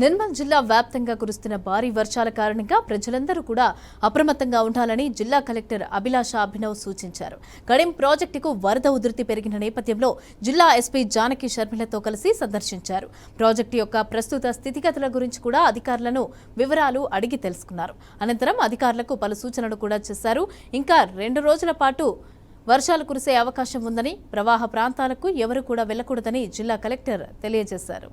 నిర్మల్ జిల్లా వ్యాప్తంగా కురుస్తున్న భారీ వర్షాల కారణంగా ప్రజలందరూ కూడా అప్రమత్తంగా ఉండాలని జిల్లా కలెక్టర్ అభిలాష అభినవ్ సూచించారు. కడెం ప్రాజెక్టుకు వరద ఉధృతి పెరిగిన నేపథ్యంలో జిల్లా ఎస్పీ జానకి శర్మిలతో కలిసి సందర్శించారు. ప్రాజెక్టు యొక్క ప్రస్తుత స్థితిగతుల గురించి కూడా అధికారులను వివరాలు అడిగి తెలుసుకున్నారు. అనంతరం అధికారులకు పలు సూచనలు కూడా చేశారు. ఇంకా 2 రోజుల పాటు వర్షాలు కురిసే అవకాశం ఉందని, ప్రవాహ ప్రాంతాలకు ఎవరు కూడా వెళ్లకూడదని జిల్లా కలెక్టర్ తెలియజేశారు.